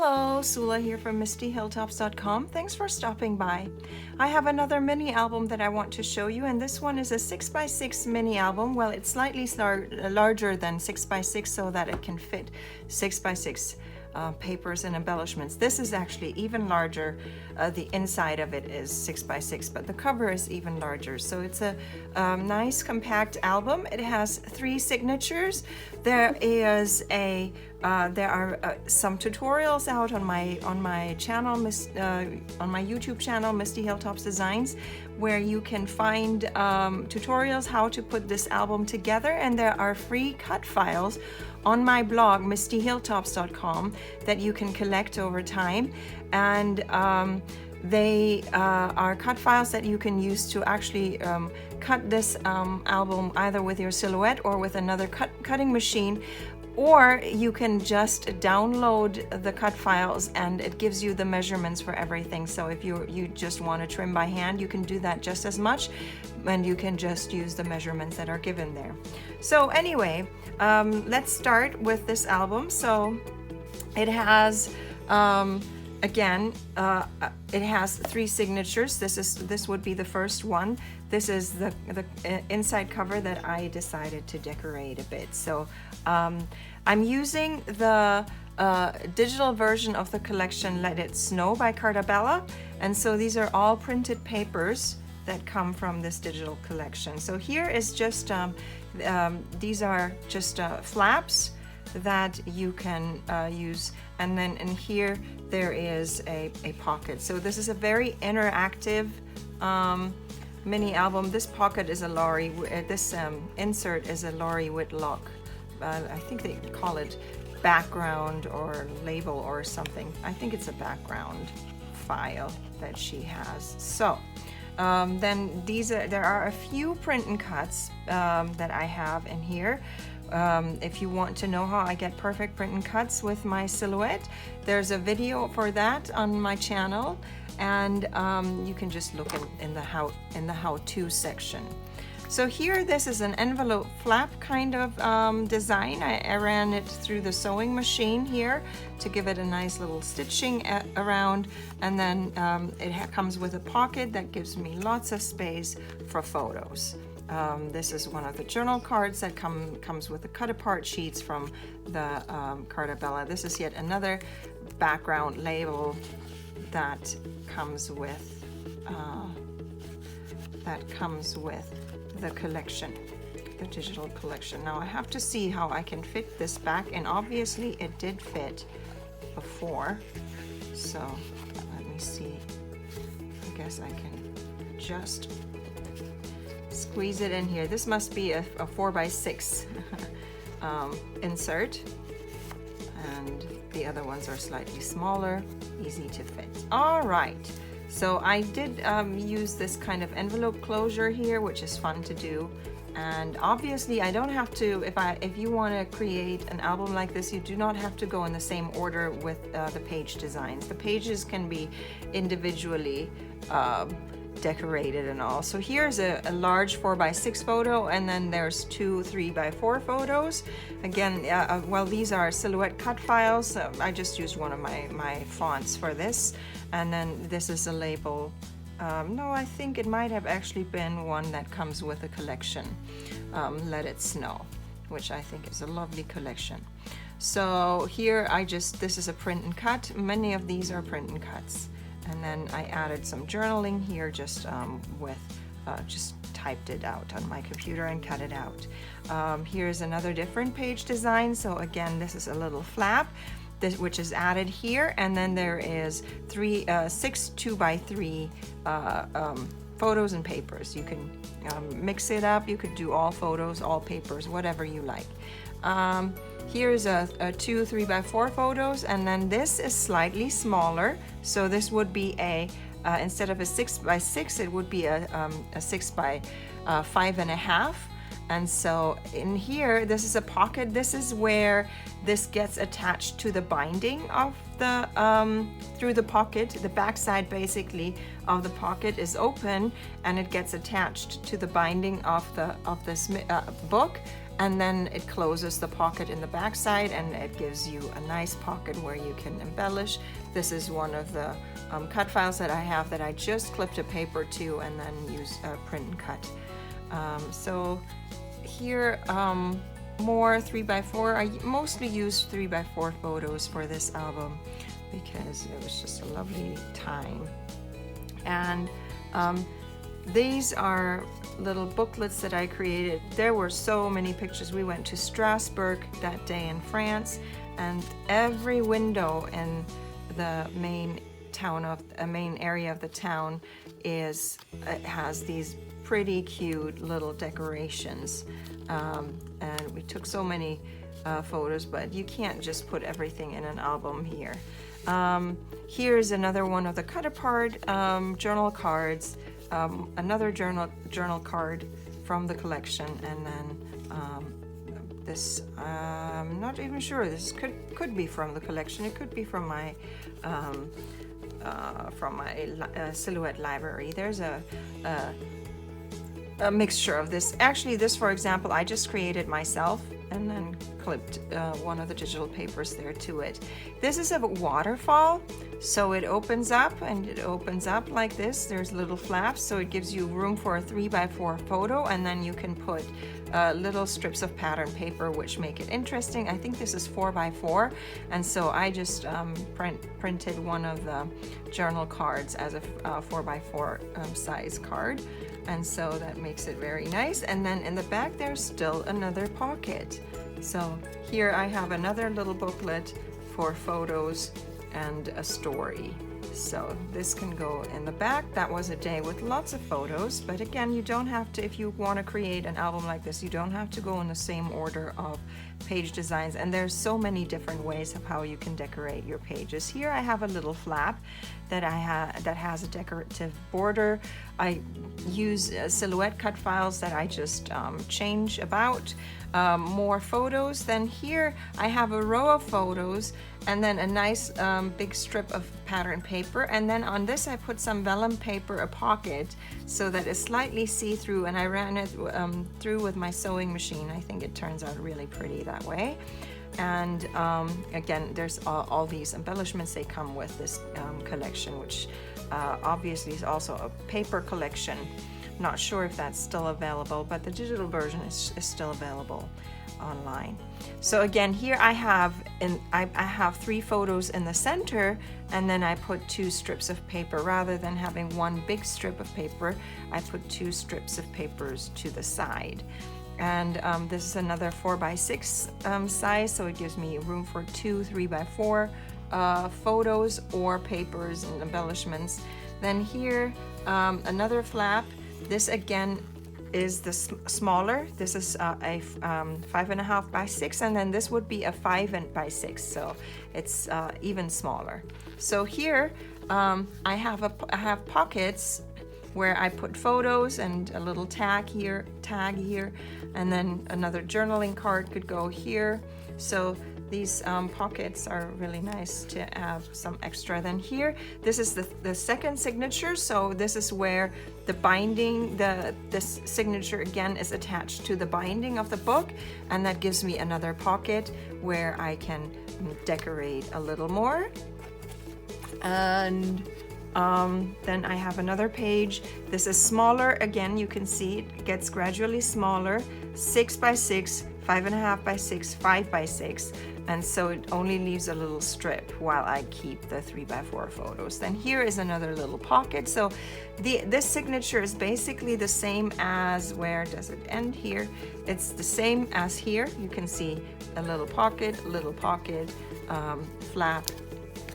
Hello, Sula here from MistyHilltops.com. Thanks for stopping by. I have another mini album that I want to show you, and this one is a 6x6 mini album. Well, it's slightly larger than 6x6 so that it can fit 6x6 papers and embellishments. This is actually even larger. The inside of it is 6x6, but the cover is even larger. So it's a nice compact album. It has 3 signatures. There is there are some tutorials out on my channel, on my YouTube channel, Misty Hilltops Designs, where you can find tutorials how to put this album together, and there are free cut files on my blog MistyHilltops.com that you can collect over time, and they are cut files that you can use to actually cut this album either with your Silhouette or with another cutting machine, or you can just download the cut files and it gives you the measurements for everything. So if you just want to trim by hand, you can do that just as much, and you can just use the measurements that are given there. So anyway, let's start with this album. So it has again, it has 3 signatures. This would be the first one. This is the inside cover that I decided to decorate a bit. So I'm using the digital version of the collection Let It Snow by Carta, and so these are all printed papers that come from this digital collection. So here is just these are just flaps that you can use, and then in here there is a pocket. So this is a very interactive mini album. This pocket is a Laurie, this insert is a Laurie Whitlock, I think they call it background or label or something. I think it's a background file that she has. So then there are a few print and cuts that I have in here. If you want to know how I get perfect print and cuts with my Silhouette, there's a video for that on my channel, and you can just look in the how-to section. So here, this is an envelope flap kind of design. I ran it through the sewing machine here to give it a nice little stitching around, and then it comes with a pocket that gives me lots of space for photos. This is one of the journal cards that comes with the cut apart sheets from the Carta. This is yet another background label that comes with the collection, the digital collection. Now I have to see how I can fit this back, and obviously it did fit before. So let me see. I guess I can just squeeze it in here. This must be a 4x6 insert, and the other ones are slightly smaller, easy to fit. All right, so I did use this kind of envelope closure here, which is fun to do. And obviously I don't have to, if you want to create an album like this, you do not have to go in the same order with the page designs. The pages can be individually decorated and all. So here's a large 4x6 photo, and then there's 2 3x4 photos. Again, well, these are Silhouette cut files. I just used one of my fonts for this, and then this is a label. No, I think it might have actually been one that comes with a collection, Let It Snow, which I think is a lovely collection. So here this is a print and cut. Many of these are print and cuts. And then I added some journaling here, just typed it out on my computer and cut it out. Here's another different page design. So again, this is a little flap, which is added here, and then there is 6 2x3 photos and papers. You can mix it up. You could do all photos, all papers, whatever you like. Here's a 2 3x4 photos, and then this is slightly smaller. So this would be instead of a 6x6, it would be a 6x5.5. And so in here, this is a pocket. This is where this gets attached to the binding of the through the pocket. The back side basically of the pocket is open, and it gets attached to the binding of this book. and then it closes the pocket in the back side, and it gives you a nice pocket where you can embellish. This is one of the cut files that I have that I just clipped a paper to and then use print and cut. So here, more 3x4. I mostly use 3x4 photos for this album because it was just a lovely time. And these are little booklets that I created. There were so many pictures. We went to Strasbourg that day in France, and every window in the main area of the town has these pretty cute little decorations, and we took so many photos, but you can't just put everything in an album here. Here's another one of the cut apart journal cards, another journal card from the collection, and then this, I'm not even sure, this could be from the collection. It could be from my Silhouette library. There's a mixture of this. Actually, this, for example, I just created myself and then clipped one of the digital papers there to it. This is a waterfall, so it opens up, and it opens up like this. There's little flaps, so it gives you room for a 3x4 photo, and then you can put little strips of pattern paper which make it interesting. I think this is 4x4, and so I just printed one of the journal cards as a 4x4 size card, and so that makes it very nice. And then in the back there's still another pocket. So here I have another little booklet for photos and a story. So this can go in the back. That was a day with lots of photos, but again, you don't have to, if you want to create an album like this, you don't have to go in the same order of page designs, and there's so many different ways of how you can decorate your pages. Here I have a little flap that that has a decorative border. I use Silhouette cut files that I just change about. More photos. Then here I have a row of photos, and then a nice big strip of pattern paper, and then on this I put some vellum paper, a pocket, so that it's slightly see-through, and I ran it through with my sewing machine. I think it turns out really pretty that way. And again, there's all these embellishments. They come with this collection, which obviously is also a paper collection. Not sure if that's still available, but the digital version is still available online. So again, here I have I have 3 photos in the center, and then I put 2 strips of paper. Rather than having one big strip of paper, I put 2 strips of papers to the side. And this is another 4x6 size, so it gives me room for 2 3x4 photos or papers and embellishments. Then here another flap. This again is the smaller. This is a 5.5x6, and then this would be a 5x6, so it's even smaller. So here I have pockets where I put photos and a little tag here, and then another journaling card could go here. So these pockets are really nice to have some extra. Then here, this is the second signature. So this is where the binding, this signature again is attached to the binding of the book, and that gives me another pocket where I can decorate a little more. And then I have another page. This is smaller. Again, you can see it gets gradually smaller. 6x6, 5.5x6, 5x6, and so it only leaves a little strip while I keep the 3x4 photos. Then here is another little pocket. So this signature is basically the same as, where does it end here? It's the same as here. You can see a little pocket, flap,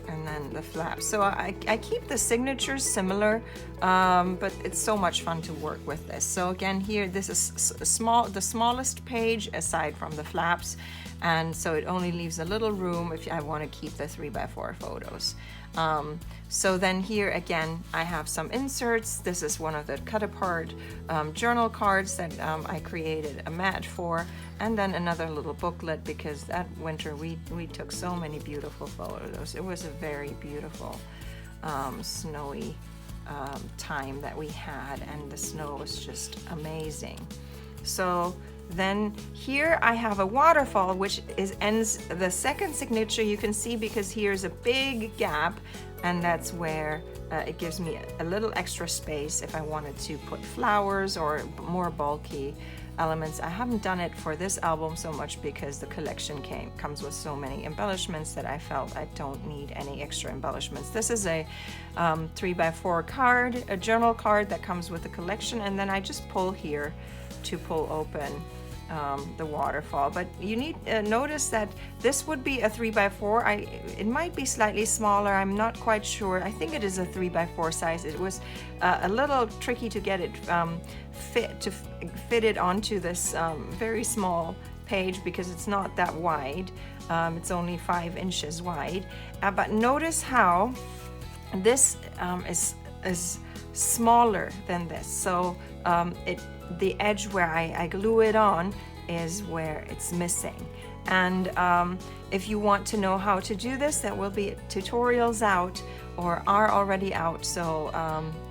and then the flap. So I keep the signatures similar, but it's so much fun to work with this. So again, here, this is the smallest page aside from the flaps, and so it only leaves a little room if I want to keep the 3x4 photos. So then here again, I have some inserts. This is one of the cut apart journal cards that I created a mat for, and then another little booklet, because that winter we took so many beautiful photos. It was a very beautiful snowy time that we had, and the snow was just amazing. So Then here I have a waterfall, which ends the second signature. You can see because here's a big gap, and that's where it gives me a little extra space if I wanted to put flowers or more bulky elements. I haven't done it for this album so much because the collection comes with so many embellishments that I felt I don't need any extra embellishments. This is a 3x4 card, a journal card that comes with the collection, and then I just pull here to pull open the waterfall. But you need notice that this would be a 3x4. It might be slightly smaller, I'm not quite sure. I think it is a 3x4 size. It was a little tricky to get it fit it onto this very small page because it's not that wide. It's only 5 inches wide. But notice how this is smaller than this. So the edge where I glue it on is where it's missing. And if you want to know how to do this, there will be tutorials out or are already out. So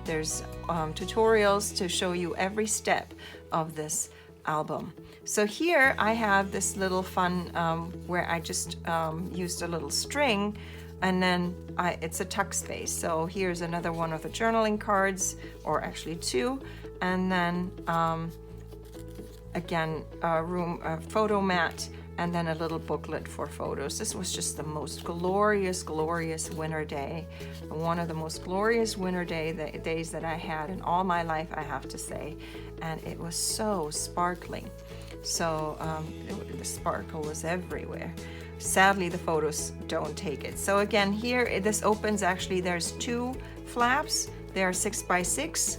there's tutorials to show you every step of this album. So here I have this little fun where I just used a little string, and then it's a tuck space. So here's another one of the journaling cards, or actually 2, and then again a photo mat, and then a little booklet for photos. This was just the most glorious winter day, one of the most glorious winter days that I had in all my life, I have to say. And it was so sparkling. So the sparkle was everywhere. Sadly, the photos don't take it. So again, here this opens, actually there's 2 flaps. They are 6x6.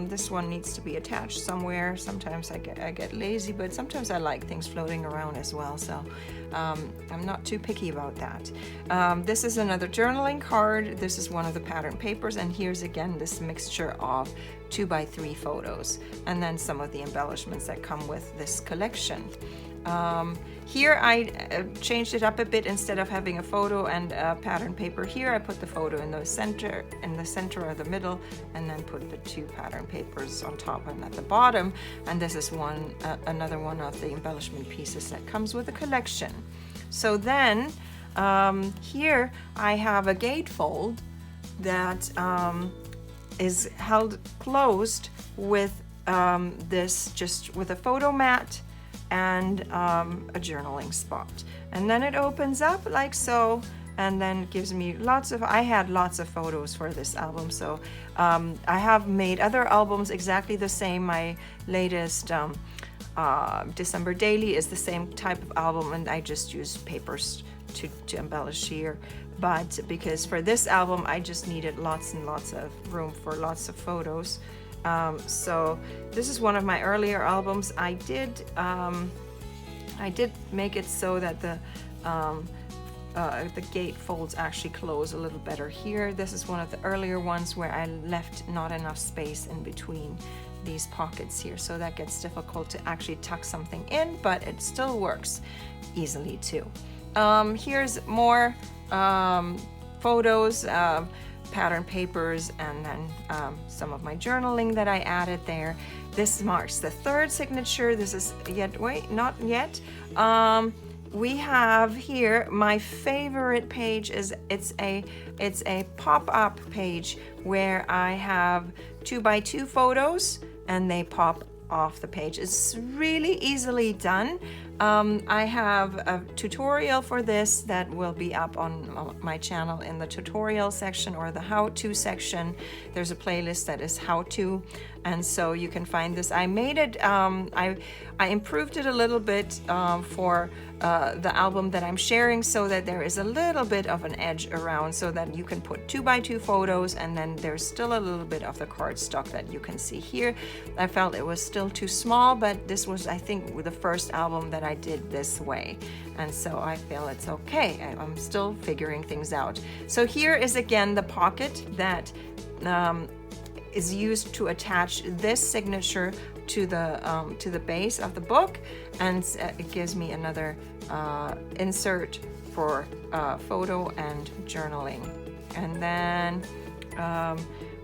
This one needs to be attached somewhere. Sometimes I get lazy, but sometimes I like things floating around as well. So I'm not too picky about that. This is another journaling card. This is one of the pattern papers, and here's again this mixture of 2x3 photos, and then some of the embellishments that come with this collection. Here I changed it up a bit. Instead of having a photo and a pattern paper here, I put the photo in the center or the middle, and then put the 2 pattern papers on top and at the bottom. And this is another one of the embellishment pieces that comes with the collection. So then here I have a gatefold that is held closed with this, just with a photo mat and a journaling spot, and then it opens up like so, and then gives me I had lots of photos for this album. So I have made other albums exactly the same. My latest December Daily is the same type of album, and I just used papers to embellish here. But because for this album I just needed lots and lots of room for lots of photos. So this is one of my earlier albums. I did make it so that the gate folds actually close a little better here. This is one of the earlier ones where I left not enough space in between these pockets here, so that gets difficult to actually tuck something in, but it still works easily too. Here's more photos, pattern papers, and then some of my journaling that I added there. This marks the 3rd signature. This is not yet. We have here my favorite page. It's a pop-up page where I have 2x2 photos, and they pop off the page. It's really easily done. I have a tutorial for this that will be up on my channel in the tutorial section or the how-to section. There's a playlist that is how-to, and so you can find this. I made it, I improved it a little bit for the album that I'm sharing, so that there is a little bit of an edge around, so that you can put 2x2 photos, and then there's still a little bit of the cardstock that you can see here. I felt it was still too small, but this was, I think, the first album that I did this way, and so I feel it's okay. I'm still figuring things out. So here is again the pocket that is used to attach this signature to the base of the book, and it gives me another insert for photo and journaling. And then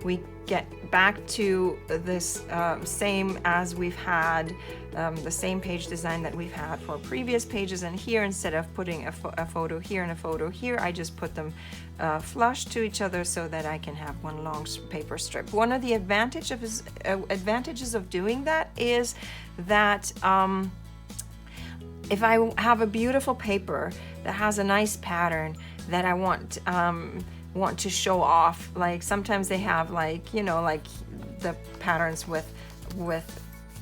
we get back to this same as we've had, the same page design that we've had for previous pages. And here, instead of putting a photo here and a photo here, I just put them flush to each other so that I can have one long paper strip. One of the advantages of doing that is that if I have a beautiful paper that has a nice pattern that I want to show off, like sometimes they have, like, you know, like the patterns with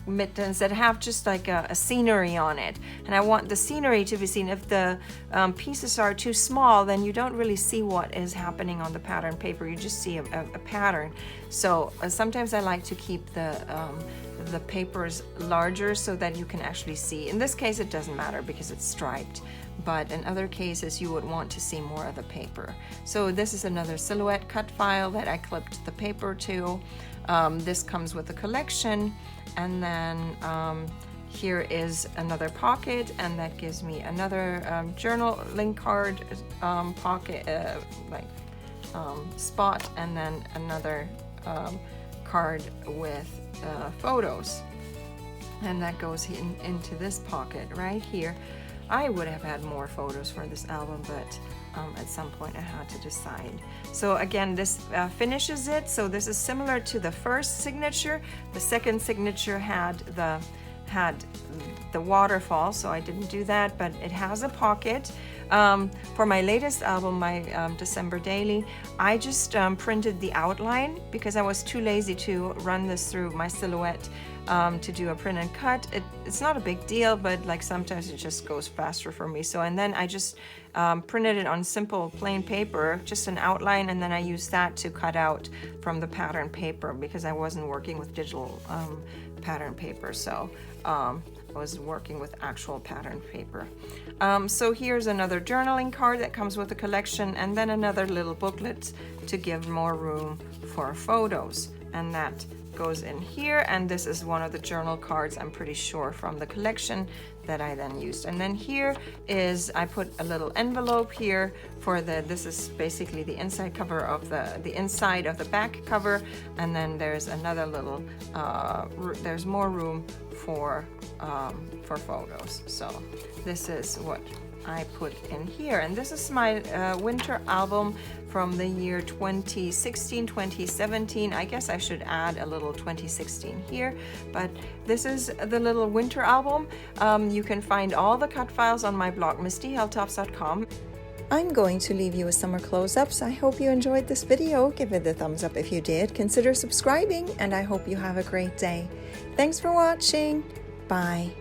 mittens that have just like a scenery on it, and I want the scenery to be seen. If the pieces are too small, then you don't really see what is happening on the pattern paper, you just see a pattern. So sometimes I like to keep the papers larger so that you can actually see. In this case it doesn't matter because it's striped, but in other cases you would want to see more of the paper. So this is another Silhouette cut file that I clipped the paper to. This comes with a collection, and then here is another pocket, and that gives me another journaling card pocket spot, and then another card with photos, and that goes into this pocket right here. I would have had more photos for this album, but at some point I had to decide. So again, this finishes it. So this is similar to the first signature. The second signature had the waterfall, so I didn't do that, but it has a pocket. For my latest album, my December daily, I just printed the outline because I was too lazy to run this through my Silhouette to do a print and cut. It's not a big deal, but like sometimes it just goes faster for me. So, and then I just printed it on simple plain paper, just an outline, and then I used that to cut out from the pattern paper because I wasn't working with digital pattern paper. So I was working with actual pattern paper. So here's another journaling card that comes with a collection, and then another little booklet to give more room for photos, and that goes in here. And this is one of the journal cards, I'm pretty sure, from the collection that I then used. And then here is, I put a little envelope here for this is basically the inside cover of the inside of the back cover, and then there's another little there's more room for photos. So this is what I put in here, and this is my winter album from the year 2016, 2017. I guess I should add a little 2016 here, but this is the little winter album. You can find all the cut files on my blog, mistyhilltops.com. I'm going to leave you with summer close-ups. I hope you enjoyed this video. Give it a thumbs up if you did. Consider subscribing, and I hope you have a great day. Thanks for watching. Bye.